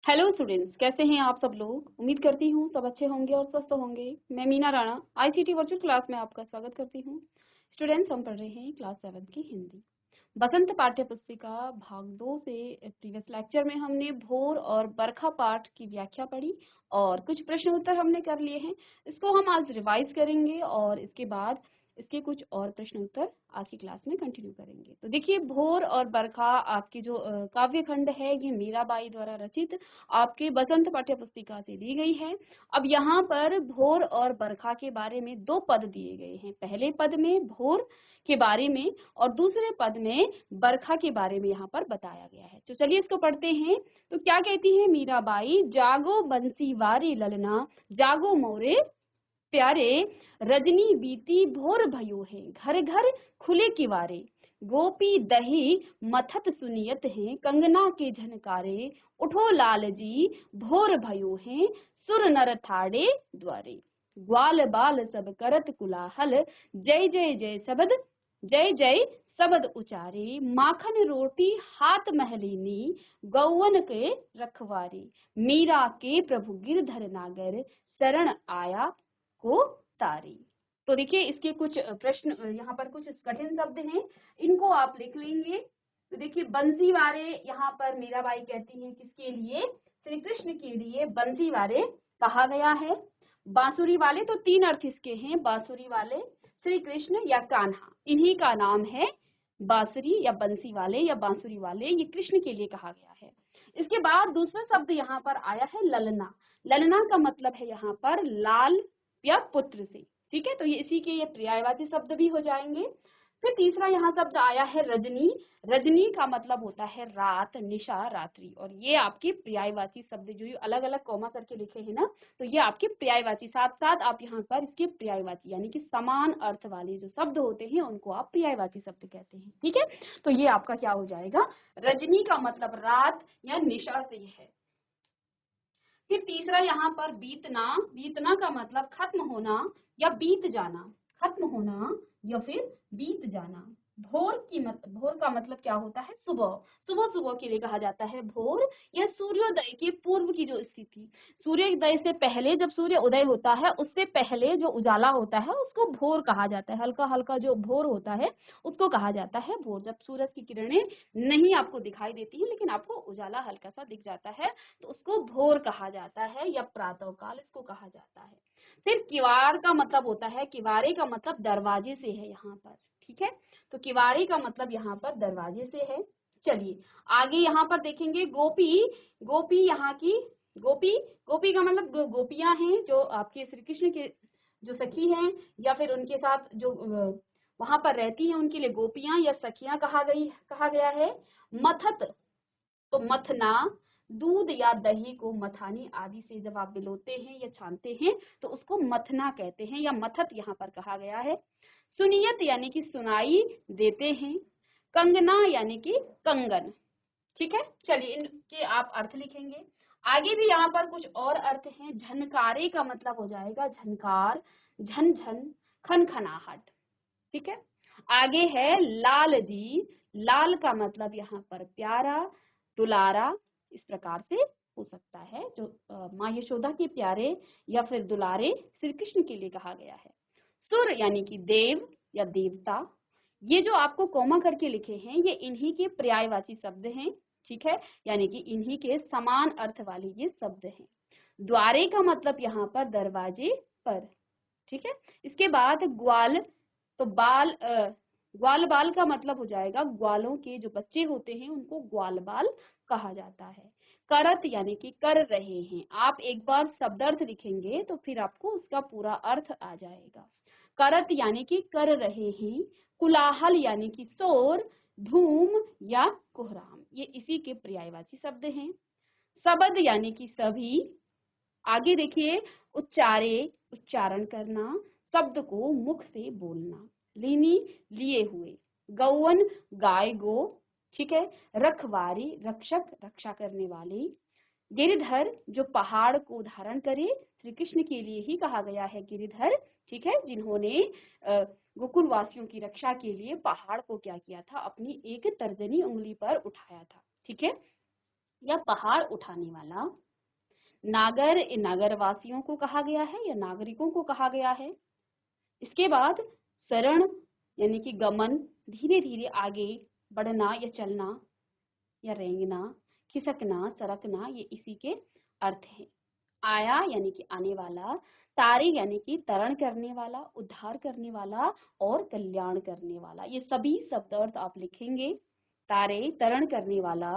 Hello students, कैसे हैं आप सब लोग। उम्मीद करती हूँ सब अच्छे होंगे और स्वस्थ होंगे। मैं Meena Rana ICT virtual class में आपका स्वागत करती हूँ। स्टूडेंट्स, हम पढ़ रहे हैं क्लास 7 की हिंदी बसंत पाठ्य पुस्तिका भाग 2 से। प्रीवियस लेक्चर में हमने भोर और बरखा पाठ की व्याख्या पढ़ी और कुछ प्रश्न उत्तर हमने कर लिए हैं। इसको हम आज रिवाइज करेंगे और इसके बाद इसके कुछ और प्रश्न उत्तर आज की क्लास में कंटिन्यू करेंगे। तो देखिए, भोर और बरखा आपकी जो काव्य खंड है, ये मीराबाई द्वारा रचित आपके बसंत पाठ्य पुस्तिका से दी गई है। अब यहाँ पर भोर और बरखा के बारे में दो पद दिए गए हैं। पहले पद में भोर के बारे में और दूसरे पद में बरखा के बारे में यहाँ पर बताया गया है। तो चलिए इसको पढ़ते हैं। तो क्या कहती है मीराबाई, जागो बंसी वारे ललना, जागो मोरे प्यारे, रजनी बीती भोर भयो है, घर घर खुले किवारे, गोपी दही मथत सुनियत है, कंगना के झनकारे, उठो लाल जी भोर भयो है, सुर नर ठाड़े द्वारे, ग्वाल बाल सब करत कुलाहल, जय जय जय सबद, जय जय सबद उचारे, माखन रोटी हाथ महलीनी, गौवन के रखवारी, मीरा के प्रभु गिरधर नागर, शरण आया को तारी। तो देखिए, इसके कुछ प्रश्न, यहाँ पर कुछ कठिन शब्द हैं, इनको आप लिख लेंगे। तो देखिए, बंसी वारे यहाँ पर मीराबाई कहती हैं किसके लिए? श्री कृष्ण के लिए बंसी वारे कहा गया है। बांसुरी वाले, तो तीन अर्थ इसके हैं। बांसुरी वाले, श्री कृष्ण या कान्हा, इन्हीं का नाम है बांसुरी या बंसी वाले या बांसुरी वाले। ये कृष्ण के लिए कहा गया है। इसके बाद दूसरा शब्द यहाँ पर आया है ललना। ललना का मतलब है यहाँ पर लाल या पुत्र से। ठीक है, तो ये इसी के ये पर्यायवाची शब्द भी हो जाएंगे। फिर तीसरा यहाँ शब्द आया है रजनी। रजनी का मतलब होता है रात, निशा, रात्रि। और ये आपके पर्यायवाची शब्द जो अलग अलग कॉमा करके लिखे हैं ना, तो ये आपके पर्यायवाची, साथ साथ आप यहाँ पर इसके पर्यायवाची यानी कि समान अर्थ वाले जो शब्द होते हैं उनको आप पर्यायवाची शब्द कहते हैं। ठीक है, तो ये आपका क्या हो जाएगा? रजनी का मतलब रात या निशा से है। फिर तीसरा यहाँ पर बीतना। बीतना का मतलब खत्म होना या बीत जाना, खत्म होना या फिर बीत जाना। भोर का मतलब क्या होता है? सुबह। सुबह सुबह के लिए कहा जाता है भोर, या सूर्योदय के पूर्व की जो स्थिति, सूर्योदय से पहले जब सूर्य उदय होता है उससे पहले जो उजाला होता है उसको भोर कहा जाता है। हल्का हल्का जो भोर होता है उसको कहा जाता है भोर। जब सूरज की किरणें नहीं आपको दिखाई देती है लेकिन आपको उजाला हल्का सा दिख जाता है तो उसको भोर कहा जाता है, या प्रातः काल इसको कहा जाता है। फिर किवाड़ का मतलब होता है, किवारे का मतलब दरवाजे से है यहाँ पर। ठीक है, तो किवारे का मतलब यहाँ पर दरवाजे से है। चलिए आगे यहाँ पर देखेंगे गोपी। गोपी यहाँ की गोपी, गोपी का मतलब गोपियां हैं जो आपके श्री कृष्ण के जो सखी हैं या फिर उनके साथ जो वहां पर रहती हैं, उनके लिए गोपियां या सखियां कहा गया है। मथत, तो मथना, दूध या दही को मथानी आदि से जब आप बिलोते हैं या छानते हैं तो उसको मथना कहते हैं, या मथत यहाँ पर कहा गया है। सुनियत यानी कि सुनाई देते हैं। कंगना यानी कि कंगन। ठीक है, चलिए इनके आप अर्थ लिखेंगे। आगे भी यहाँ पर कुछ और अर्थ हैं। झनकारे का मतलब हो जाएगा झनकार, झनझन, खनखनाहट। ठीक है, आगे है लाल जी। लाल का मतलब यहाँ पर प्यारा, दुलारा, इस प्रकार से हो सकता है। जो माँ यशोदा के प्यारे या फिर दुलारे श्री कृष्ण के लिए कहा गया है। सुर यानी कि देव या देवता। ये जो आपको कोमा करके लिखे हैं ये इन्हीं के पर्यायवाची शब्द हैं। ठीक है, यानी कि इन्हीं के समान अर्थ वाले ये शब्द हैं। द्वारे का मतलब यहाँ पर दरवाजे पर। ठीक है, इसके बाद ग्वाल, तो ग्वाल बाल का मतलब हो जाएगा ग्वालों के जो बच्चे होते हैं उनको ग्वाल बाल कहा जाता है। करत यानी कि कर रहे हैं। आप एक बार शब्दार्थ लिखेंगे तो फिर आपको उसका पूरा अर्थ आ जाएगा। करत यानी कि कर रहे हैं। कुलाहल यानी कि शोर, धूम या कोहराम, ये इसी के पर्यायवाची शब्द हैं। शब्द यानी कि सभी। आगे देखिए, उच्चारे, उच्चारण करना, शब्द को मुख से बोलना। लीनी, लिए हुए। गौवन, गाय गो। ठीक है, रखवारी, रक्षक, रक्षा करने वाले। गिरिधर, जो पहाड़ को धारण करे, श्री कृष्ण के लिए ही कहा गया है गिरिधर। ठीक है, जिन्होंने गोकुल वासियों की रक्षा के लिए पहाड़ को क्या किया था? अपनी एक तर्जनी उंगली पर उठाया था। ठीक है, या पहाड़ उठाने वाला। नगरवासियों को कहा गया है या नागरिकों को कहा गया है। इसके बाद शरण यानी कि गमन, धीरे धीरे आगे बढ़ना या चलना या रेंगना, खिसकना, सरकना, ये इसी के अर्थ हैं। आया यानी कि आने वाला, तारे यानी कि तरण करने वाला, उद्धार करने वाला और कल्याण करने वाला, ये सभी शब्द अर्थ आप लिखेंगे। तारे, तरण करने वाला,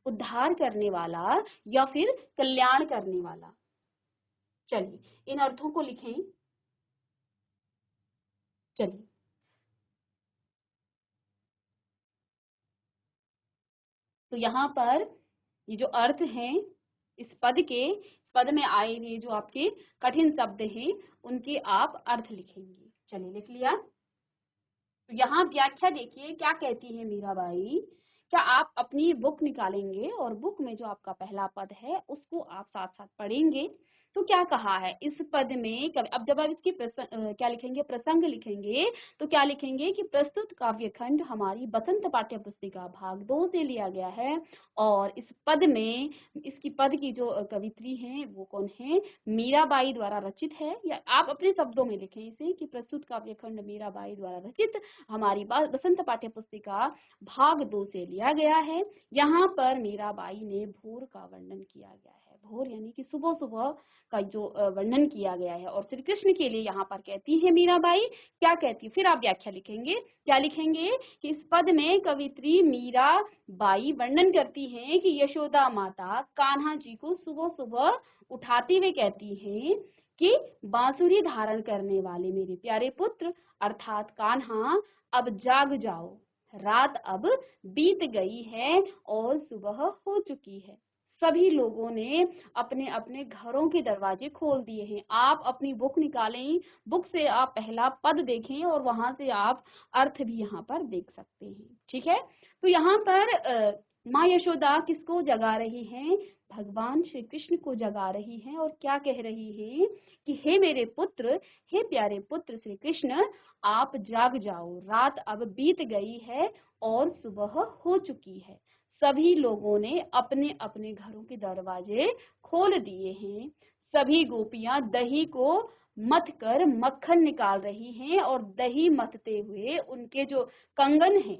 उद्धार करने वाला या फिर कल्याण करने वाला। चलिए इन अर्थों को लिखें। चलिए तो यहाँ पर ये जो अर्थ हैं इस पद में आए हुए जो आपके कठिन शब्द हैं उनके आप अर्थ लिखेंगे। चलिए लिख लिया। तो यहाँ व्याख्या देखिए क्या कहती है मीराबाई। क्या आप अपनी बुक निकालेंगे और बुक में जो आपका पहला पद है उसको आप साथ साथ पढ़ेंगे। तो क्या कहा है इस पद में, अब जब आप इसकी क्या लिखेंगे, प्रसंग लिखेंगे, तो क्या लिखेंगे कि प्रस्तुत काव्यखंड हमारी बसंत पाठ्य पुस्तिका भाग 2 से लिया गया है और इस पद में इसकी पद की जो कवित्री हैं वो कौन है, मीराबाई द्वारा रचित है। या आप अपने शब्दों में लिखें इसे कि प्रस्तुत काव्यखंड मीराबाई द्वारा रचित हमारी बसंत पाठ्य पुस्तिका भाग 2 से लिया गया है। यहाँ पर मीराबाई ने भोर का वर्णन किया गया है। भोर यानी कि सुबह सुबह का जो वर्णन किया गया है और श्री कृष्ण के लिए यहाँ पर कहती है मीराबाई, क्या कहती है, फिर आप व्याख्या लिखेंगे। क्या लिखेंगे कि इस पद में कवित्री मीराबाई वर्णन करती हैं कि यशोदा माता कान्हा जी को सुबह सुबह उठाते हुए कहती हैं कि बांसुरी धारण करने वाले मेरे प्यारे पुत्र अर्थात कान्हा अब जाग जाओ, रात अब बीत गई है और सुबह हो चुकी है। सभी लोगों ने अपने अपने घरों के दरवाजे खोल दिए हैं। आप अपनी बुक निकालें, बुक से आप पहला पद देखें और वहां से आप अर्थ भी यहाँ पर देख सकते हैं। ठीक है, तो यहाँ पर माँ यशोदा किसको जगा रही हैं, भगवान श्री कृष्ण को जगा रही हैं और क्या कह रही हैं कि हे मेरे पुत्र, हे प्यारे पुत्र श्री कृष्ण, आप जाग जाओ, रात अब बीत गई है और सुबह हो चुकी है। सभी लोगों ने अपने अपने घरों के दरवाजे खोल दिए हैं। सभी गोपियां दही को मथ कर मक्खन निकाल रही हैं और दही मथते हुए उनके जो कंगन हैं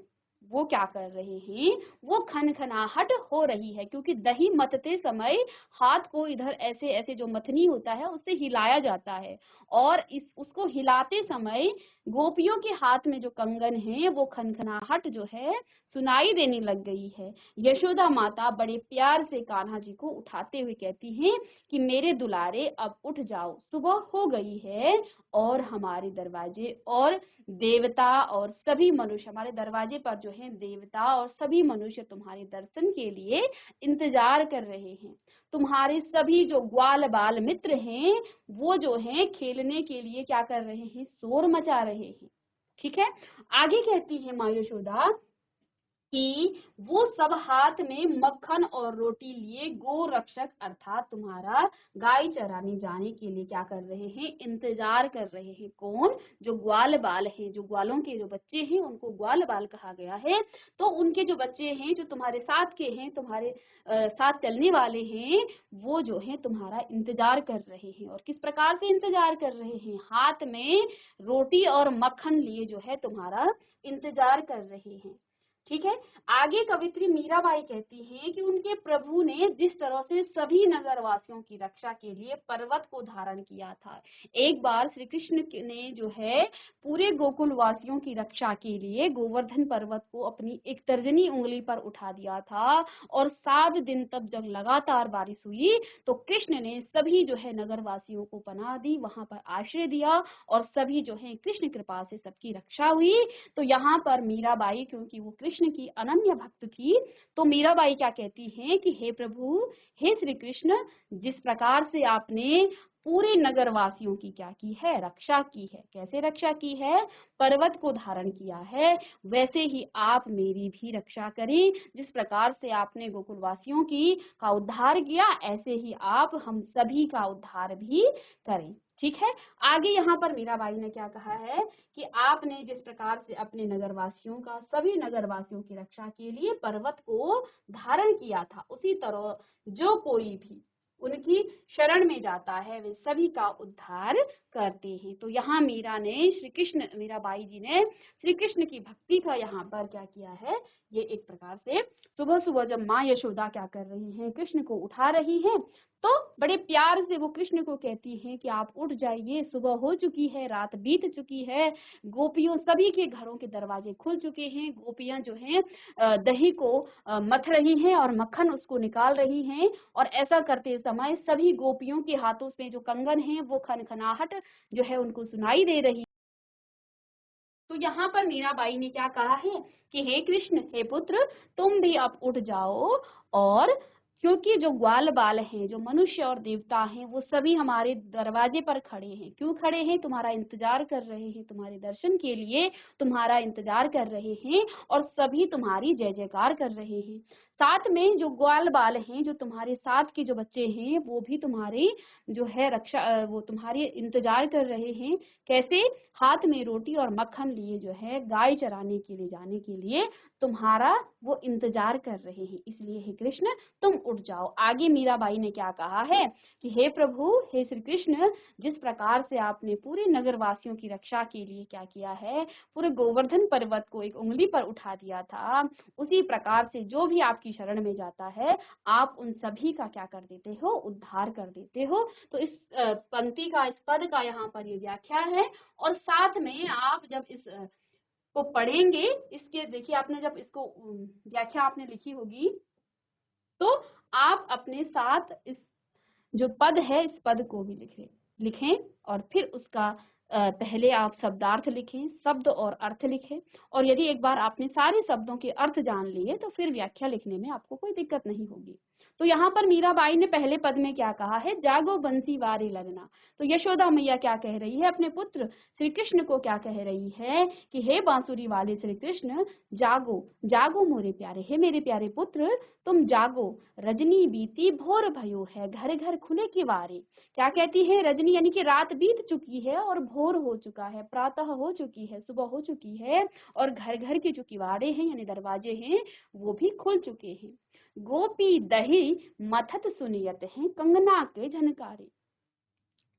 वो क्या कर रहे हैं, वो खनखनाहट हो रही है, क्योंकि दही मथते समय हाथ को इधर ऐसे ऐसे जो मथनी होता है उससे हिलाया जाता है और उसको हिलाते समय गोपियों के हाथ में जो कंगन है वो खनखनाहट जो है सुनाई देने लग गई है। यशोदा माता बड़े प्यार से कान्हा जी को उठाते हुए कहती हैं कि मेरे दुलारे अब उठ जाओ, सुबह हो गई है और हमारे दरवाजे और देवता और सभी मनुष्य, हमारे दरवाजे पर जो है देवता और सभी मनुष्य तुम्हारे दर्शन के लिए इंतजार कर रहे हैं। तुम्हारे सभी जो ग्वाल बाल मित्र हैं वो जो है खेलने के लिए क्या कर रहे हैं, शोर मचा रहे हैं। ठीक है, आगे कहती है माँ यशोदा कि वो सब हाथ में मक्खन और रोटी लिए गो रक्षक अर्थात तुम्हारा गाय चराने जाने के लिए क्या कर रहे हैं, इंतजार कर रहे हैं। कौन, जो ग्वाल बाल हैं, जो ग्वालों के जो बच्चे हैं उनको ग्वाल बाल कहा गया है। तो उनके जो बच्चे हैं जो तुम्हारे साथ के हैं, तुम्हारे साथ चलने वाले हैं, वो जो है तुम्हारा इंतजार कर रहे हैं। और किस प्रकार से इंतजार कर रहे हैं, हाथ में रोटी और मक्खन लिए जो है तुम्हारा इंतजार कर रहे हैं। ठीक है, आगे कवित्री मीराबाई कहती हैं कि उनके प्रभु ने जिस तरह से सभी नगरवासियों की रक्षा के लिए पर्वत को धारण किया था। एक बार श्री कृष्ण ने जो है पूरे गोकुल वासियों की रक्षा के लिए गोवर्धन पर्वत को अपनी एक तर्जनी उंगली पर उठा दिया था और 7 दिन तक जब लगातार बारिश हुई तो कृष्ण ने सभी जो है नगरवासियों को पनाह दी, वहां पर आश्रय दिया और सभी जो है कृष्ण कृपा से सबकी रक्षा हुई। तो यहाँ पर मीराबाई क्योंकि वो कृष्ण की अनन्य भक्त थी, तो मीराबाई क्या कहती हैं कि हे प्रभु, हे श्री कृष्ण, जिस प्रकार से आपने पूरे नगरवासियों की क्या की है, रक्षा की है। कैसे रक्षा की है? पर्वत को धारण किया है, वैसे ही आप मेरी भी रक्षा करें। जिस प्रकार से आपने गोकुलवासियों की का उद्धार किया, ऐसे ही आप हम सभी का उद्धार भी करें। ठीक है। आगे यहाँ पर मीराबाई ने क्या कहा है कि आपने जिस प्रकार से अपने नगरवासियों का, सभी नगरवासियों की रक्षा के लिए पर्वत को धारण किया था, उसी तरह जो कोई भी उनकी शरण में जाता है वे सभी का उद्धार करते हैं। तो यहाँ मीराबाई जी ने श्री कृष्ण की भक्ति का यहाँ पर क्या किया है, ये एक प्रकार से सुबह सुबह जब माँ यशोदा क्या कर रही हैं, कृष्ण को उठा रही हैं, तो बड़े प्यार से वो कृष्ण को कहती हैं कि आप उठ जाइए, सुबह हो चुकी है, रात बीत चुकी है, गोपियों सभी के घरों के दरवाजे खुल चुके हैं, गोपियां जो हैं दही को मथ रही हैं और मक्खन उसको निकाल रही हैं, और ऐसा करते समय सभी गोपियों के हाथों में जो कंगन है वो खनखनाहट जो है उनको सुनाई दे रही। तो यहाँ पर मीराबाई ने क्या कहा है कि हे कृष्ण, हे पुत्र, तुम भी अब उठ जाओ, और क्योंकि जो ग्वाल बाल हैं, जो मनुष्य और देवता हैं, वो सभी हमारे दरवाजे पर खड़े हैं। क्यों खड़े हैं? तुम्हारा इंतजार कर रहे हैं, तुम्हारे दर्शन के लिए तुम्हारा इंतजार कर रहे हैं, और सभी तुम्हारी जय जयकार कर रहे हैं। साथ में जो ग्वाल बाल हैं, जो तुम्हारे साथ के जो बच्चे हैं, वो भी तुम्हारी जो है रक्षा, वो तुम्हारी इंतजार कर रहे हैं। कैसे? हाथ में रोटी और मक्खन लिए जो है गाय चराने के लिए जाने के लिए तुम्हारा वो इंतजार कर रहे हैं। इसलिए हे कृष्ण, तुम उठ जाओ। आगे मीराबाई ने क्या कहा है कि हे प्रभु, हे श्री कृष्ण, जिस प्रकार से आपने पूरे नगरवासियों की रक्षा के लिए क्या किया है, पूरे गोवर्धन पर्वत को एक उंगली पर उठा दिया था, उसी प्रकार से जो भी आपकी शरण में जाता है, आप उन सभी का क्या कर देते हो, उद्धार कर देते हो। तो इस पंक्ति का, इस पद का यहाँ पर ये व्याख्या है। और साथ में आप जब इस को पढ़ेंगे, इसके देखिए आपने जब इसको व्याख्या आपने लिखी होगी, तो आप अपने साथ इस जो पद है, इस पद को भी लिखें, और फिर उसका पहले आप शब्दार्थ लिखें, शब्द और अर्थ लिखें। और यदि एक बार आपने सारे शब्दों के अर्थ जान लिए, तो फिर व्याख्या लिखने में आपको कोई दिक्कत नहीं होगी। तो यहाँ पर मीराबाई ने पहले पद में क्या कहा है, जागो बंसी वारे लगना। तो यशोदा मैया क्या कह रही है अपने पुत्र श्री कृष्ण को, क्या कह रही है कि हे बांसुरी वाले श्री कृष्ण, जागो जागो मोरे प्यारे, हे मेरे प्यारे पुत्र, तुम जागो, रजनी बीती भोर भयो है, घर घर खुले किवारे। क्या कहती है? रजनी यानी कि रात बीत चुकी है और भोर हो चुका है, प्रातः हो चुकी है, सुबह हो चुकी है, और घर घर के जो किवाड़े हैं यानी दरवाजे हैं वो भी खुल चुके हैं। गोपी दही मथत सुनियत हैं, कंगना के झनकारे।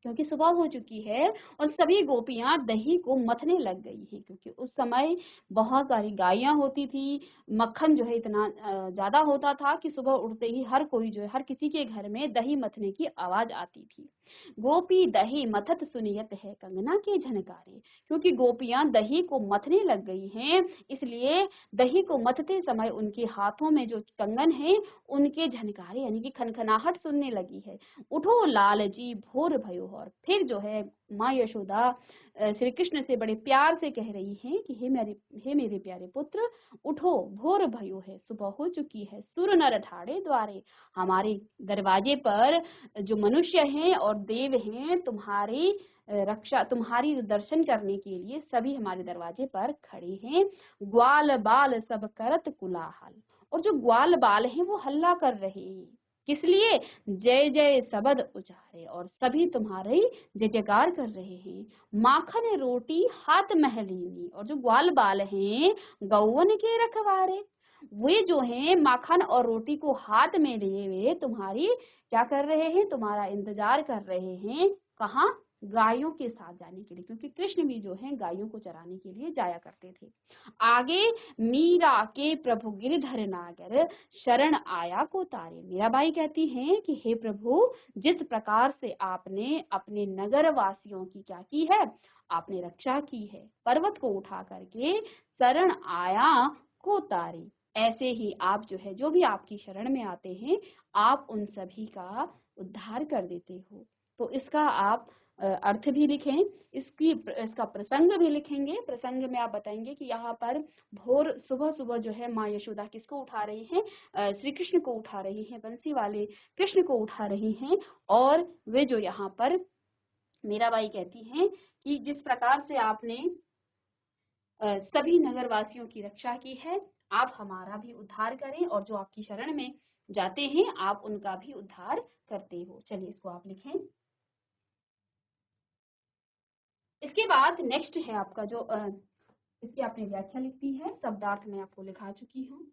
क्योंकि सुबह हो चुकी है और सभी गोपियां दही को मथने लग गई हैं, क्योंकि उस समय बहुत सारी गायें होती थी, मक्खन जो है इतना ज्यादा होता था कि सुबह उठते ही हर कोई जो है, हर किसी के घर में दही मथने की आवाज आती थी। गोपी दही मथत सुनियत है, कंगना के झनकारे। क्योंकि गोपियां दही को मथने लग गई हैं, इसलिए दही को मथते समय उनके हाथों में जो कंगन है उनके झनकारे यानी कि खनखनाहट सुनने लगी है। उठो लाल जी भोर भयो। और फिर जो है माँ यशोदा श्री कृष्ण से बड़े प्यार से कह रही हैं कि हे मेरे प्यारे पुत्र, उठो, भोर भयो है, सुबह हो चुकी है, सुर नर ठाड़े द्वारे। हमारे दरवाजे पर जो मनुष्य हैं और देव हैं, तुम्हारी रक्षा, तुम्हारी दर्शन करने के लिए सभी हमारे दरवाजे पर खड़े हैं। ग्वाल बाल सब करत कुलाहल। और जो ग्वाल बाल हैं वो हल्ला कर रहे हैं, किस लिए? जय जय सबद उचारे, और सभी तुम्हारी जय जयकार कर रहे हैं। माखन रोटी हाथ महलीनी। और जो ग्वाल बाल हैं गौवन के रखवारे, वे जो हैं माखन और रोटी को हाथ में लिए हुए तुम्हारी क्या कर रहे हैं, तुम्हारा इंतजार कर रहे हैं। कहाँ? गायों के साथ जाने के लिए, क्योंकि कृष्ण भी जो है गायों को चराने के लिए जाया करते थे। आगे, मीरा के प्रभु गिरधर नागर, शरण आया को तारे। मीराबाई कहती हैं कि हे प्रभु, जिस प्रकार से आपने अपने नगर वासियों की क्या की है, आपने रक्षा की है, पर्वत को उठा करके शरण आया को तारे, ऐसे ही आप जो है, जो भी आपकी शरण में आते हैं, आप उन सभी का उद्धार कर देते हो। तो इसका आप अर्थ भी लिखें, इसका प्रसंग भी लिखेंगे। प्रसंग में आप बताएंगे कि यहाँ पर भोर सुबह सुबह जो है माँ यशोदा किसको उठा रही हैं, श्री कृष्ण को उठा रही हैं, बंसी वाले कृष्ण को उठा रही हैं। और वे जो यहाँ पर मीराबाई कहती हैं कि जिस प्रकार से आपने सभी नगरवासियों की रक्षा की है, आप हमारा भी उद्धार करें, और जो आपकी शरण में जाते हैं आप उनका भी उद्धार करते हो। चलिए इसको आप लिखें। इसके बाद नेक्स्ट है आपका जो इसकी आपने व्याख्या लिख दी है, शब्दार्थ में आपको लिखा चुकी हूँ।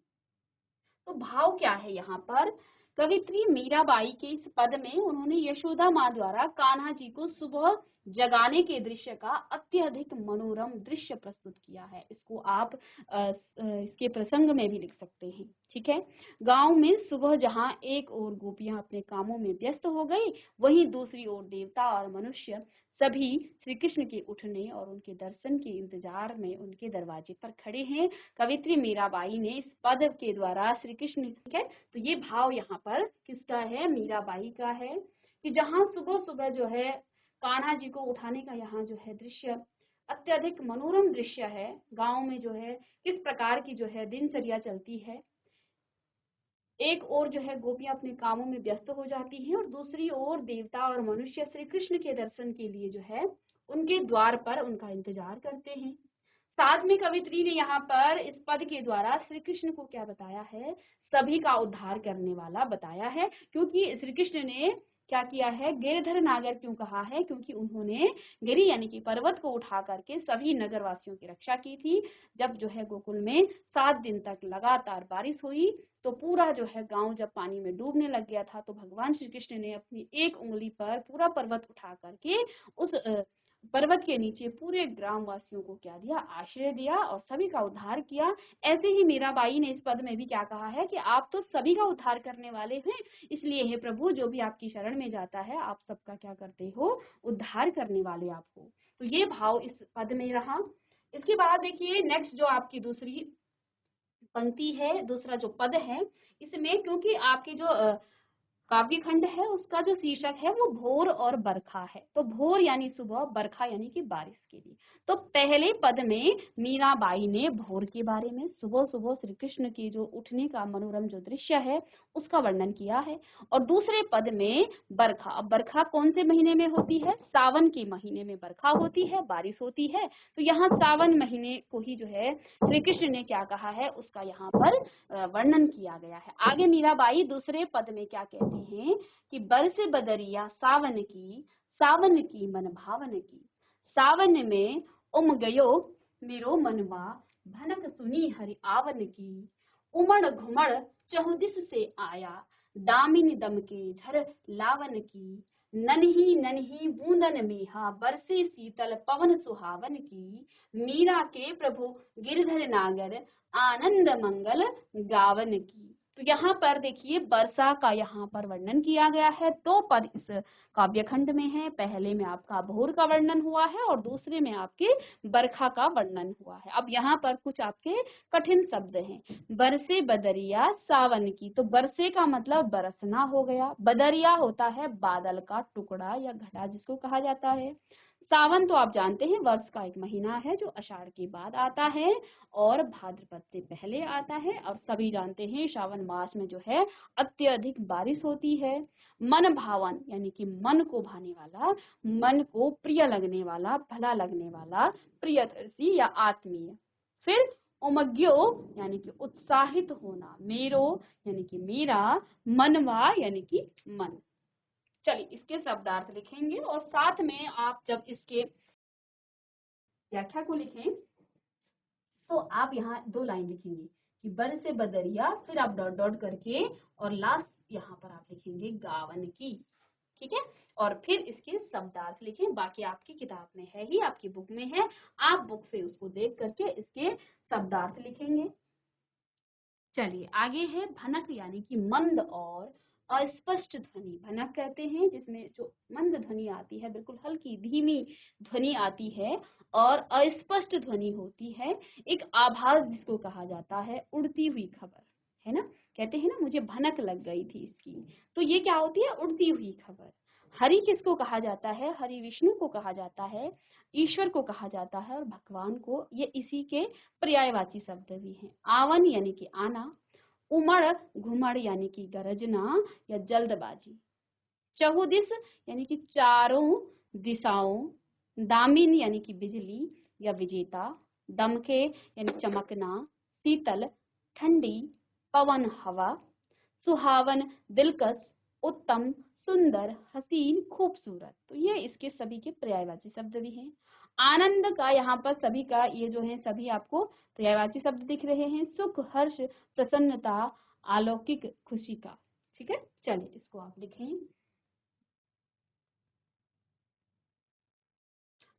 तो भाव क्या है यहाँ पर, कवित्री मीराबाई के इस पद में उन्होंने यशोदा माँ द्वारा कान्हा जी को सुबह जगाने के दृश्य का अत्यधिक मनोरम दृश्य प्रस्तुत किया है। इसको आप इसके प्रसंग में भी लिख सकते हैं। ठीक है, गांव में सुबह जहां एक ओर गोपियां अपने कामों में व्यस्त हो गई, वहीं दूसरी ओर देवता और मनुष्य सभी श्री कृष्ण के उठने और उनके दर्शन के इंतजार में उनके दरवाजे पर खड़े हैं। कवित्री मीराबाई ने इस पद के द्वारा श्री कृष्ण, ठीक है, तो ये भाव यहाँ पर किसका है, मीराबाई का है, कि जहाँ सुबह सुबह जो है कान्हा जी को उठाने का यहाँ जो है दृश्य अत्यधिक मनोरम दृश्य है। गांव में जो है किस प्रकार की जो है दिनचर्या चलती है, एक ओर जो है गोपियां अपने कामों में व्यस्त हो जाती हैं और दूसरी ओर देवता और मनुष्य श्री कृष्ण के दर्शन के लिए जो है उनके द्वार पर उनका इंतजार करते हैं। साथ में कवित्री ने यहाँ पर इस पद के द्वारा श्री कृष्ण को क्या बताया है, सभी का उद्धार करने वाला बताया है। क्योंकि श्री कृष्ण ने क्या किया है, गिरधर नागर क्यों कहा है, क्योंकि उन्होंने गिरि यानी कि पर्वत को उठा करके सभी नगरवासियों की रक्षा की थी। जब जो है गोकुल में 7 दिन तक लगातार बारिश हुई तो पूरा जो है गांव जब पानी में डूबने लग गया था, तो भगवान श्री कृष्ण ने अपनी एक उंगली पर पूरा पर्वत उठा करके उस पर्वत के नीचे पूरे ग्रामवासियों को क्या दिया, आश्रय दिया और सभी का उद्धार किया। ऐसे ही मीराबाई ने इस पद में भी क्या कहा है कि आप तो सभी का उद्धार करने वाले हैं, इसलिए हे प्रभु जो भी आपकी शरण में जाता है आप सबका क्या करते हो, उद्धार करने वाले आप हो। तो ये भाव इस पद में रहा। इसके बाद देखिए नेक्स्ट जो आपकी दूसरी पंक्ति है, दूसरा जो पद है, इसमें क्योंकि आपकी जो काव्य खंड है उसका जो शीर्षक है वो भोर और बरखा है, तो भोर यानी सुबह, बरखा यानी कि बारिश के लिए। तो पहले पद में मीराबाई ने भोर के बारे में, सुबह सुबह श्री कृष्ण की जो उठने का मनोरम जो दृश्य है उसका वर्णन किया है। और दूसरे पद में बरखा, अब बरखा कौन से महीने में होती है, सावन के महीने में बरखा होती है, बारिश होती है। तो यहाँ सावन महीने को ही जो है श्री कृष्ण ने क्या कहा है उसका यहाँ पर वर्णन किया गया है। आगे मीराबाई दूसरे पद में क्या कहती हैं कि बरसे बदरिया सावन की मन भावन की, सावन में उम गयो मेरो मनवा, भनक सुनी हरि आवन की, उमड़ घुमड़ चहुदिस से आया, दामिनी दम के झर लावन की, नन्ही नन्ही बूंदन मेहा, बरसे शीतल पवन सुहावन की, मीरा के प्रभु गिरधर नागर, आनंद मंगल गावन की। तो यहाँ पर देखिए वर्षा का यहाँ पर वर्णन किया गया है। 2 पद इस काव्य खंड में है, पहले में आपका भोर का वर्णन हुआ है और दूसरे में आपके बरखा का वर्णन हुआ है। अब यहाँ पर कुछ आपके कठिन शब्द हैं, बरसे बदरिया सावन की, तो बरसे का मतलब बरसना हो गया, बदरिया होता है बादल का टुकड़ा या घटा जिसको कहा जाता है, सावन तो आप जानते हैं वर्ष का एक महीना है जो आषाढ़ के बाद आता है और भाद्रपद से पहले आता है। और सभी जानते हैं श्रावण मास में जो है अत्यधिक बारिश होती है। मन भावन यानी कि मन को भाने वाला, मन को प्रिय लगने वाला, भला लगने वाला, प्रियदर्शी या आत्मीय। फिर उमग्यो यानी कि उत्साहित होना, मेरो यानी कि मेरा, मनवा यानी कि मन। चलिए इसके शब्दार्थ लिखेंगे और साथ में आप जब इसके व्याख्या को लिखें तो आप यहाँ 2 लाइन लिखेंगे कि बर से बदरिया, फिर आप डॉट डॉट करके और लास्ट यहाँ पर आप लिखेंगे गावन की। ठीक है, और फिर इसके शब्दार्थ लिखें। बाकी आपकी किताब में है ही, आपकी बुक में है, आप बुक से उसको देख करके इसके शब्दार्थ लिखेंगे। चलिए आगे है भनक यानी कि मंद और अस्पष्ट ध्वनि। भनक कहते हैं जिसमें जो मंद ध्वनि आती है, बिल्कुल हल्की धीमी ध्वनि आती है और अस्पष्ट ध्वनि होती है, एक आभास जिसको कहा जाता है, उड़ती हुई खबर, है ना, कहते हैं ना मुझे भनक लग गई थी इसकी, तो ये क्या होती है, उड़ती हुई खबर। हरि किसको कहा जाता है? हरि विष्णु को कहा जाता है, ईश्वर को कहा जाता है और भगवान को। ये इसी के पर्यायवाची शब्द भी हैं। आवन यानी कि आना, उमड़ घुमड़ यानी कि गरजना या जल्दबाजी, चहुदिस यानी कि चारों दिशाओं, दामिन यानी कि बिजली या विजेता, दमके यानी चमकना, शीतल ठंडी, पवन हवा, सुहावन दिलकश, उत्तम सुंदर हसीन खूबसूरत। तो ये इसके सभी के पर्यायवाची शब्द भी हैं। आनंद का यहाँ पर सभी का ये जो है सभी आपको पर्यायवाची शब्द दिख रहे हैं। सुख, हर्ष, प्रसन्नता, अलौकिक खुशी का। ठीक है, चलिए इसको आप लिखें।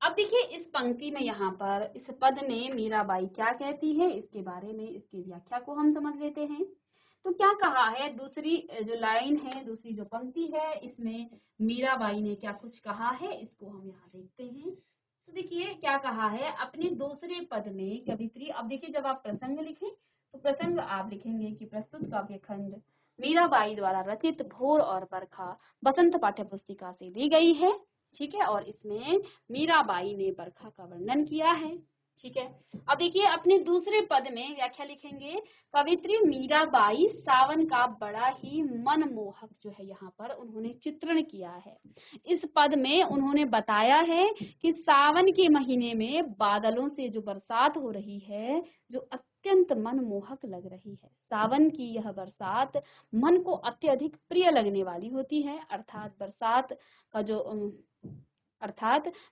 अब देखिए इस पंक्ति में यहाँ पर इस पद में मीराबाई क्या कहती है, इसके बारे में इसकी व्याख्या को हम समझ लेते हैं। तो क्या कहा है, दूसरी जो लाइन है, दूसरी जो पंक्ति है, इसमें मीराबाई ने क्या कुछ कहा है, इसको हम यहाँ देखते हैं। तो देखिए क्या कहा है, अपने दूसरे पद में कवित्री। अब देखिए जब आप प्रसंग लिखें तो प्रसंग आप लिखेंगे कि प्रस्तुत काव्य खंड मीराबाई द्वारा रचित भोर और बरखा बसंत पाठ्य पुस्तिका से ली गई है। ठीक है, और इसमें मीराबाई ने बरखा का वर्णन किया है। ठीक है, अब देखिए अपने दूसरे पद में व्याख्या लिखेंगे, कवित्री मीराबाई सावन का बड़ा ही मनमोहक जो है यहाँ पर उन्होंने चित्रण किया है। इस पद में उन्होंने बताया है कि सावन के महीने में बादलों से जो बरसात हो रही है, जो अत्यंत मनमोहक लग रही है। सावन की यह बरसात मन को अत्यधिक प्रिय लगने वाली होती है। अर्थात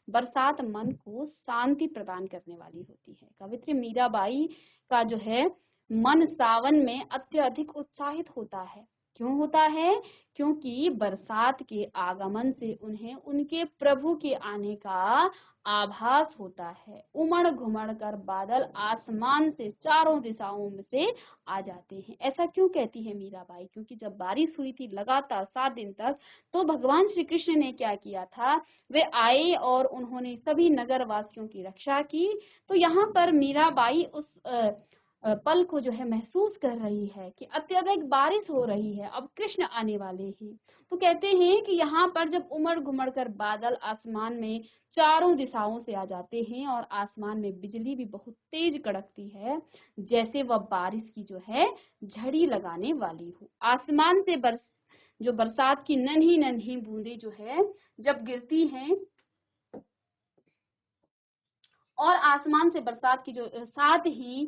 बरसात मन को शांति प्रदान करने वाली होती है। कवित्री मीराबाई का जो है मन सावन में अत्यधिक उत्साहित होता है। क्यों होता है? क्योंकि बरसात के आगमन से उन्हें उनके प्रभु के आने का आभास होता है। उमड़ घुमड़ कर बादल आसमान से चारों दिशाओं में से आ जाते हैं। ऐसा क्यों कहती है मीराबाई? क्योंकि जब बारिश हुई थी लगातार 7 दिन तक, तो भगवान श्री कृष्ण ने क्या किया था, वे आए और उन्होंने सभी नगर वासियों की रक्षा की। तो यहाँ पर मीराबाई उस पल को जो है महसूस कर रही है कि अत्यधिक बारिश हो रही है, अब कृष्ण आने वाले हैं। तो कहते हैं कि यहाँ पर जब उमड़ घुमड़ कर बादल आसमान में चारों दिशाओं से आ जाते हैं और आसमान में बिजली भी बहुत तेज कड़कती है, जैसे वह बारिश की जो है झड़ी लगाने वाली हो। आसमान से जो बरसात की नन्ही नन्ही बूंदें जो है जब गिरती हैं और आसमान से बरसात की जो साथ ही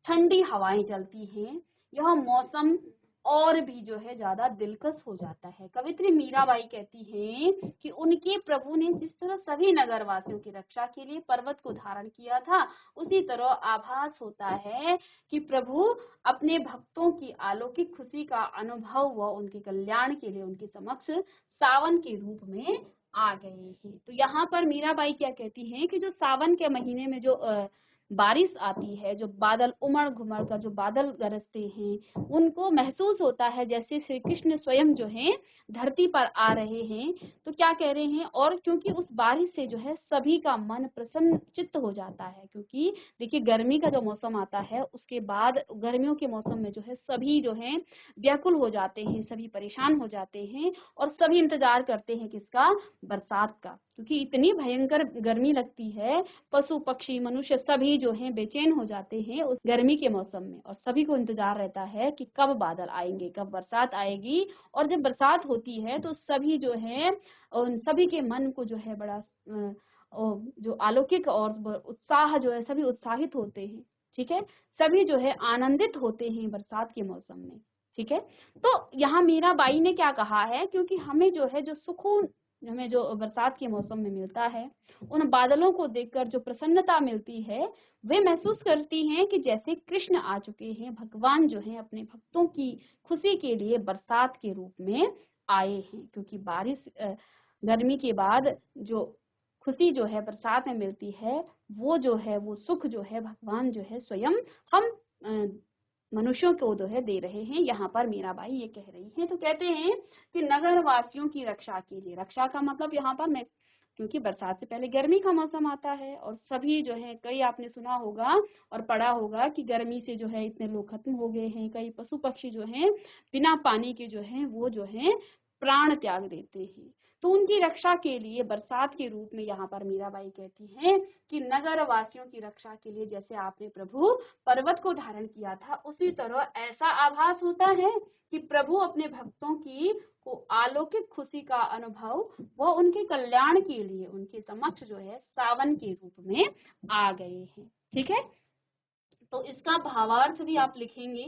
ठंडी हवाएं चलती हैं, यह मौसम और भी जो है ज्यादा दिलकश हो जाता है। कवित्री मीराबाई कहती हैं कि उनके प्रभु ने जिस तरह सभी नगरवासियों की रक्षा के लिए पर्वत को धारण किया था, उसी तरह आभास होता है कि प्रभु अपने भक्तों की अलौकिक खुशी का अनुभव व उनके कल्याण के लिए उनके समक्ष सावन के रूप में आ गए हैं। तो यहाँ पर मीराबाई क्या कहती हैं कि जो सावन के महीने में जो बारिश आती है, जो बादल उमड़ घुमड़ कर जो बादल गरजते हैं, उनको महसूस होता है जैसे श्री कृष्ण स्वयं जो है धरती पर आ रहे हैं। तो क्या कह रहे हैं, और क्योंकि उस बारिश से जो है सभी का मन प्रसन्न चित्त हो जाता है। क्योंकि देखिए गर्मी का जो मौसम आता है, उसके बाद गर्मियों के मौसम में जो है सभी जो है व्याकुल हो जाते हैं, सभी परेशान हो जाते हैं और सभी इंतजार करते हैं किसका? बरसात का। क्योंकि इतनी भयंकर गर्मी लगती है, पशु पक्षी मनुष्य सभी जो हैं बेचैन हो जाते हैं उस गर्मी के मौसम में, और सभी को इंतजार रहता है कि कब बादल आएंगे, कब बरसात आएगी। और जब बरसात होती है तो सभी जो है उन सभी के मन को जो है बड़ा जो अलौकिक और उत्साह जो है, सभी उत्साहित होते हैं। ठीक है, सभी जो है आनंदित होते हैं बरसात के मौसम में। ठीक है, तो यहाँ मीराबाई ने क्या कहा है, क्योंकि हमें जो है जो सुकून हमें जो बरसात के मौसम में मिलता है, उन बादलों को देखकर जो प्रसन्नता मिलती है, वे महसूस करती हैं कि जैसे कृष्ण आ चुके हैं, भगवान जो हैं अपने भक्तों की खुशी के लिए बरसात के रूप में आए हैं। क्योंकि बारिश गर्मी के बाद जो खुशी जो है बरसात में मिलती है, वो जो है वो सुख जो है भगवान जो है स्वयं हम मनुष्यों को जो है दे रहे हैं। यहाँ पर मीराबाई ये कह रही हैं। तो कहते हैं कि नगर वासियों की रक्षा के लिए, रक्षा का मतलब यहाँ पर मैं, क्योंकि बरसात से पहले गर्मी का मौसम आता है और सभी जो है, कई आपने सुना होगा और पढ़ा होगा कि गर्मी से जो है इतने लोग खत्म हो गए हैं, कई पशु पक्षी जो हैं बिना पानी के जो है वो जो है प्राण त्याग देते हैं। तो उनकी रक्षा के लिए बरसात के रूप में यहाँ पर मीराबाई कहती हैं कि नगर वासियों की रक्षा के लिए जैसे आपने प्रभु पर्वत को धारण किया था, उसी तरह ऐसा आभास होता है कि प्रभु अपने भक्तों की को अलौकिक खुशी का अनुभव वह उनके कल्याण के लिए उनके समक्ष जो है सावन के रूप में आ गए हैं। ठीक है, तो इसका भावार्थ भी आप लिखेंगे।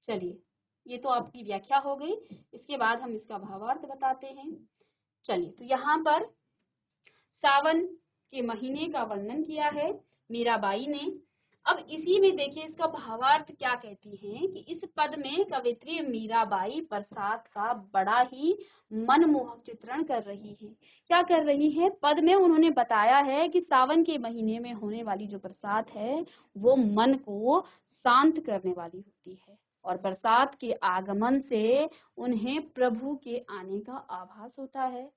चलिए, ये तो आपकी व्याख्या हो गई, इसके बाद हम इसका भावार्थ बताते हैं। चलिए, तो यहाँ पर सावन के महीने का वर्णन किया है मीराबाई ने। अब इसी में देखिए इसका भावार्थ क्या कहती हैं कि इस पद में कवित्री मीराबाई बरसात का बड़ा ही मनमोहक चित्रण कर रही है। क्या कर रही है? पद में उन्होंने बताया है कि सावन के महीने में होने वाली जो बरसात है वो मन को शांत करने वाली होती है और बरसात के आगमन से उन्हें प्रभु के आने का आभास होता है।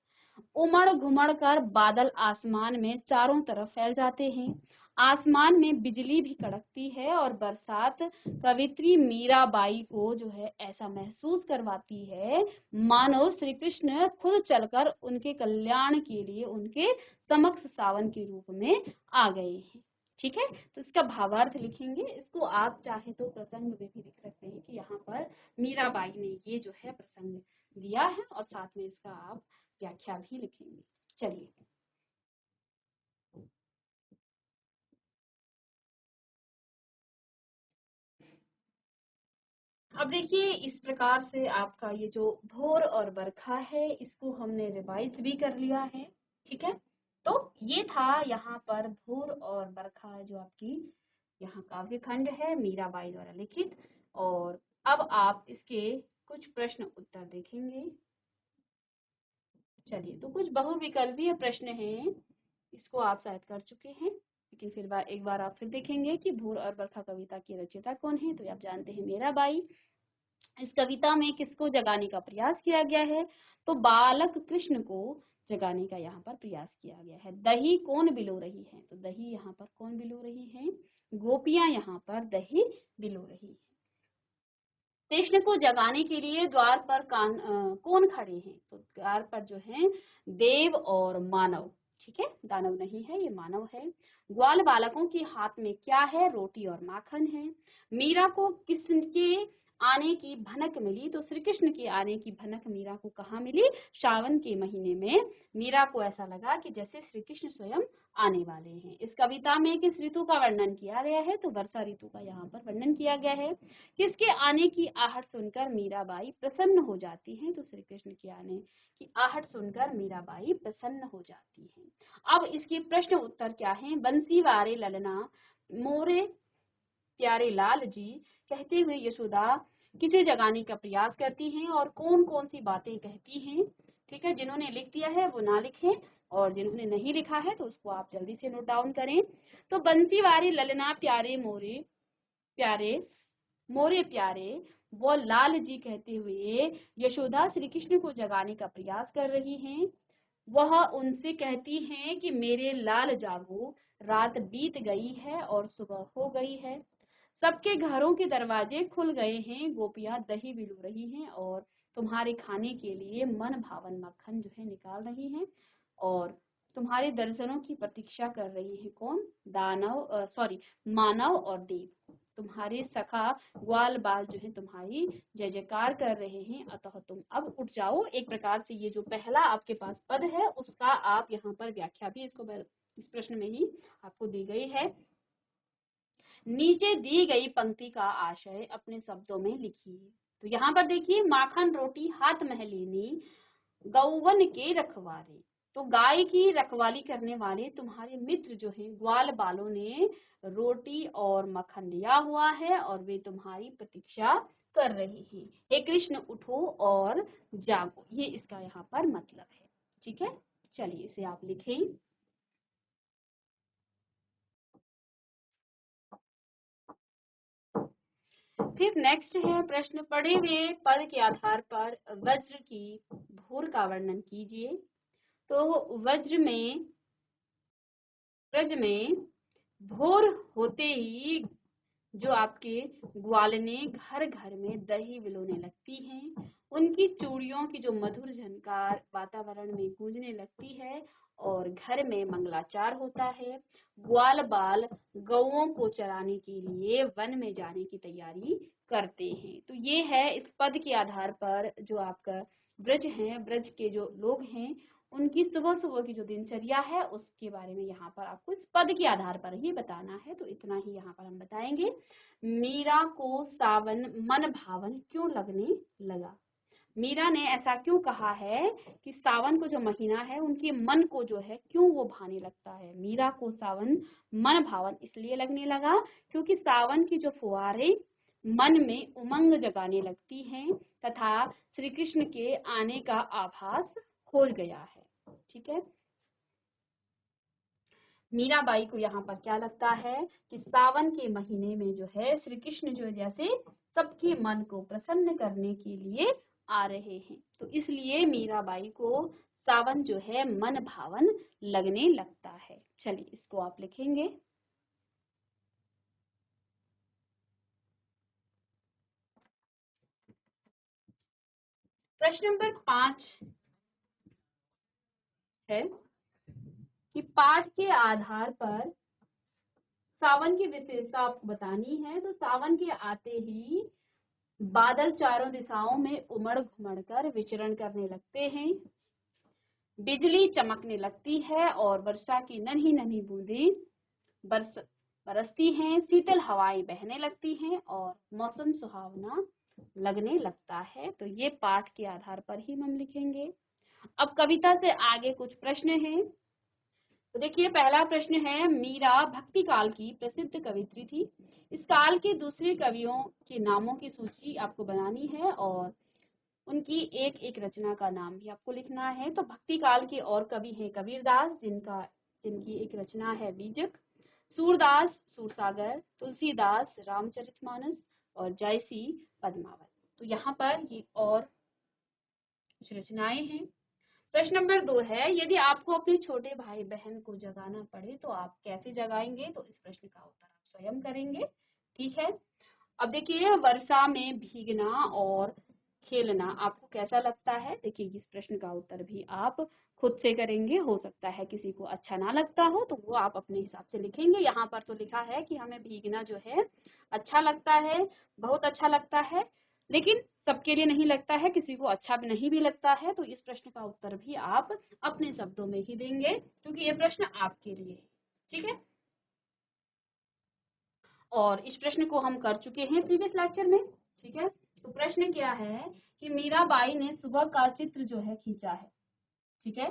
उमड़ घुमड़ कर बादल आसमान में चारों तरफ फैल जाते हैं, आसमान में बिजली भी कड़कती है और बरसात कवित्री मीराबाई को जो है ऐसा महसूस करवाती है मानो श्री कृष्ण खुद चलकर उनके कल्याण के लिए उनके समक्ष सावन के रूप में आ गए हैं। ठीक है, तो इसका भावार्थ लिखेंगे। इसको आप चाहे तो प्रसंग में भी लिख सकते हैं कि यहाँ पर मीराबाई ने ये जो है प्रसंग दिया है और साथ में इसका आप व्याख्या भी लिखेंगे। चलिए, अब देखिए इस प्रकार से आपका ये जो भोर और बरखा है इसको हमने रिवाइज भी कर लिया है। ठीक है, तो ये था यहाँ पर भोर और बरखा जो आपकी यहाँ काव्य खंड है मीराबाई द्वारा लिखित। और अब आप इसके कुछ प्रश्न उत्तर देखेंगे। चलिए, तो कुछ बहुविकल्पीय प्रश्न हैं, इसको आप शायद कर चुके हैं, लेकिन फिर एक बार आप फिर देखेंगे कि भोर और बरखा कविता की रचयिता कौन है। तो आप जानते हैं मीराबाई। इस कविता में किसको जगाने का प्रयास किया गया है? तो बालक कृष्ण को जगाने का यहाँ पर प्रयास किया गया है। दही कौन बिलो रही है? तो दही यहाँ पर कौन बिलो रही है? गोपियां यहाँ पर दही बिलो रही है। कृष्ण को जगाने के लिए द्वार पर कौन खड़े हैं? तो द्वार पर जो है देव और मानव। ठीक है, दानव नहीं है, ये मानव है। ग्वाल बालकों के हाथ में क्या है? रोटी और माखन है। मीरा को किसके आने की भनक मिली? तो श्री कृष्ण के आने की भनक मीरा को कहाँ मिली? सावन के महीने में मीरा को ऐसा लगा कि जैसे श्री कृष्ण स्वयं आने वाले हैं। इस कविता में किस ऋतु का वर्णन किया गया है? तो वर्षा ऋतु का यहाँ पर वर्णन किया गया है। किसके आने की आहट सुनकर मीराबाई प्रसन्न हो जाती हैं? तो श्री कृष्ण के आने की आहट सुनकर मीराबाई प्रसन्न हो जाती हैं। अब इसके प्रश्न उत्तर क्या हैं? बंसी वारे ललना मोरे प्यारे लाल जी कहते हुए यशोदा किसे जगाने का प्रयास करती हैं और कौन कौन सी बातें कहती हैं? ठीक है, जिन्होंने लिख दिया है वो ना लिखें और जिन्होंने नहीं लिखा है तो उसको आप जल्दी से नोट डाउन करें। तो बंसी वारे ललना प्यारे मोरे प्यारे मोरे प्यारे वो लाल जी कहते हुए यशोदा श्री कृष्ण को जगाने का प्रयास कर रही हैं। वह उनसे कहती हैं कि मेरे लाल जागो, रात बीत गई है और सुबह हो गई है। सबके घरों के दरवाजे खुल गए हैं, गोपियां दही बिलो रही हैं और तुम्हारे खाने के लिए मन भावन मक्खन जो है निकाल रही हैं और तुम्हारे दर्शनों की प्रतीक्षा कर रही है कौन? मानव और देव। तुम्हारे सखा ग्वाल बाल जो है तुम्हारी जय जयकार कर रहे हैं, अतः तुम अब उठ जाओ। एक प्रकार से ये जो पहला आपके पास पद है उसका आप यहाँ पर व्याख्या भी इसको इस प्रश्न में ही आपको दी गई है। नीचे दी गई पंक्ति का आशय अपने शब्दों में लिखिए। तो यहाँ पर देखिए, माखन रोटी हाथ महलीनी गौवन के रखवारे। तो गाय की रखवाली करने वाले तुम्हारे मित्र जो हैं ग्वाल बालों ने रोटी और मक्खन लिया हुआ है और वे तुम्हारी प्रतीक्षा कर रहे हैं। हे कृष्ण उठो और जागो, ये इसका यहाँ पर मतलब है। ठीक है, चलिए इसे आप लिखें। फिर नेक्स्ट है प्रश्न, पढ़े हुए पद के आधार पर वज्र की भोर का वर्णन कीजिए। तो ब्रज में भोर होते ही जो आपके ग्वालने घर घर में दही बिलोने लगती हैं, उनकी चूड़ियों की जो मधुर झनकार वातावरण में गूंजने लगती है और घर में मंगलाचार होता है। ग्वाल बाल गौओं को चराने के लिए वन में जाने की तैयारी करते हैं। तो ये है इस पद के आधार पर जो आपका ब्रज है, ब्रज के जो लोग हैं उनकी सुबह सुबह की जो दिनचर्या है उसके बारे में यहाँ पर आपको इस पद के आधार पर ही बताना है। तो इतना ही यहाँ पर हम बताएंगे। मीरा को सावन मन भावन क्यों लगने लगा। मीरा ने ऐसा क्यों कहा है कि सावन को जो महीना है उनके मन को जो है क्यों वो भाने लगता है। मीरा को सावन मन भावन इसलिए लगने लगा क्योंकि सावन की जो फुहारें मन में उमंग जगाने लगती हैं तथा श्री कृष्ण के आने का आभास हो गया है। ठीक है, मीराबाई को यहाँ पर क्या लगता है कि सावन के महीने में जो है श्री कृष्ण जो जैसे सबके मन को प्रसन्न करने के लिए आ रहे हैं, तो इसलिए मीराबाई को सावन जो है मन भावन लगने लगता है। चलिए इसको आप लिखेंगे। प्रश्न नंबर 5 है कि पाठ के आधार पर सावन की विशेषता आपको बतानी है। तो सावन के आते ही बादल चारों दिशाओं में उमड़ घुमड़ कर विचरण करने लगते हैं, बिजली चमकने लगती है और वर्षा की नन्ही नन्ही बूंदें बरसती हैं, शीतल हवाएं बहने लगती हैं और मौसम सुहावना लगने लगता है। तो ये पाठ के आधार पर ही हम लिखेंगे। अब कविता से आगे कुछ प्रश्न हैं। तो देखिए पहला प्रश्न है, मीरा भक्ति काल की प्रसिद्ध कवित्री थी। इस काल के दूसरे कवियों के नामों की सूची आपको बनानी है और उनकी एक एक रचना का नाम भी आपको लिखना है। तो भक्ति काल के और कवि हैं कबीरदास, जिनकी एक रचना है बीजक, सूरदास सूरसागर, तुलसीदास रामचरितमानस और जयसी पद्मावत। तो यहाँ पर ये और कुछ रचनाएं हैं। प्रश्न नंबर 2 है, यदि आपको अपने छोटे भाई बहन को जगाना पड़े तो आप कैसे जगाएंगे। तो इस प्रश्न का उत्तर आप स्वयं करेंगे। ठीक है, अब देखिए वर्षा में भीगना और खेलना आपको कैसा लगता है। देखिए इस प्रश्न का उत्तर भी आप खुद से करेंगे। हो सकता है किसी को अच्छा ना लगता हो तो वो आप अपने हिसाब से लिखेंगे। यहाँ पर तो लिखा है कि हमें भीगना जो है अच्छा लगता है, बहुत अच्छा लगता है, लेकिन सबके लिए नहीं लगता है, किसी को अच्छा भी नहीं भी लगता है। तो इस प्रश्न का उत्तर भी आप अपने शब्दों में ही देंगे क्योंकि ये प्रश्न आपके लिए है। ठीक है, और इस प्रश्न को हम कर चुके हैं प्रीवियस लेक्चर में। ठीक है, तो प्रश्न क्या है कि मीराबाई ने सुबह का चित्र जो है खींचा है। ठीक है,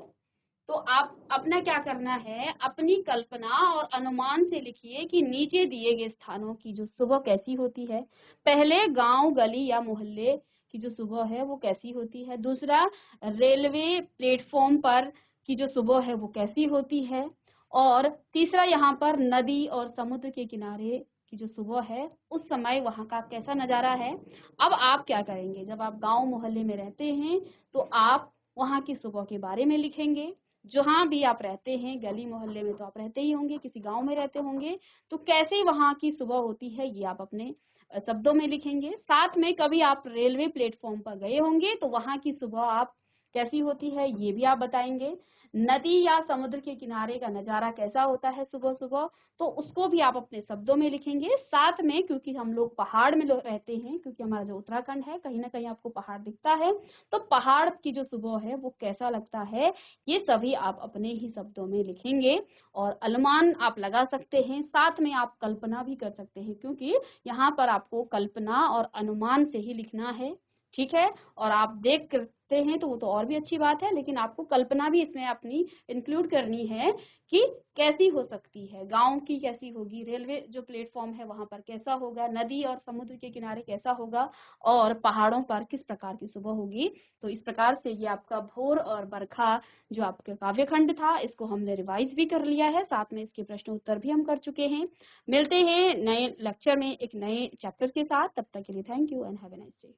तो आप अपना क्या करना है, अपनी कल्पना और अनुमान से लिखिए कि नीचे दिए गए स्थानों की जो सुबह कैसी होती है। पहले गांव गली या मोहल्ले की जो सुबह है वो कैसी होती है। दूसरा, रेलवे प्लेटफॉर्म पर की जो सुबह है वो कैसी होती है। और तीसरा, यहाँ पर नदी और समुद्र के किनारे की जो सुबह है उस समय वहाँ का कैसा नज़ारा है। अब आप क्या करेंगे, जब आप गांव मोहल्ले में रहते हैं तो आप वहाँ की सुबह के बारे में लिखेंगे। जहाँ भी आप रहते हैं, गली मोहल्ले में तो आप रहते ही होंगे, किसी गांव में रहते होंगे, तो कैसे वहाँ की सुबह होती है ये आप अपने शब्दों में लिखेंगे। साथ में कभी आप रेलवे प्लेटफॉर्म पर गए होंगे तो वहाँ की सुबह आप कैसी होती है ये भी आप बताएंगे। नदी या समुद्र के किनारे का नज़ारा कैसा होता है सुबह सुबह, तो उसको भी आप अपने शब्दों में लिखेंगे। साथ में क्योंकि हम लोग पहाड़ में रहते हैं, क्योंकि हमारा जो उत्तराखंड है कहीं ना कहीं आपको पहाड़ दिखता है, तो पहाड़ की जो सुबह है वो कैसा लगता है ये सभी आप अपने ही शब्दों में लिखेंगे। और अनुमान आप लगा सकते हैं, साथ में आप कल्पना भी कर सकते हैं क्योंकि यहाँ पर आपको कल्पना और अनुमान से ही लिखना है। ठीक है, और आप देख करते हैं तो वो तो और भी अच्छी बात है, लेकिन आपको कल्पना भी इसमें अपनी इंक्लूड करनी है कि कैसी हो सकती है, गांव की कैसी होगी, रेलवे जो प्लेटफॉर्म है वहां पर कैसा होगा, नदी और समुद्र के किनारे कैसा होगा, और पहाड़ों पर किस प्रकार की सुबह होगी। तो इस प्रकार से ये आपका भोर और बरखा जो आपका काव्यखंड था इसको हमने रिवाइज भी कर लिया है, साथ में इसके प्रश्न उत्तर भी हम कर चुके हैं। मिलते हैं नए लेक्चर में एक नए चैप्टर के साथ, तब तक के लिए thank you and have a nice day.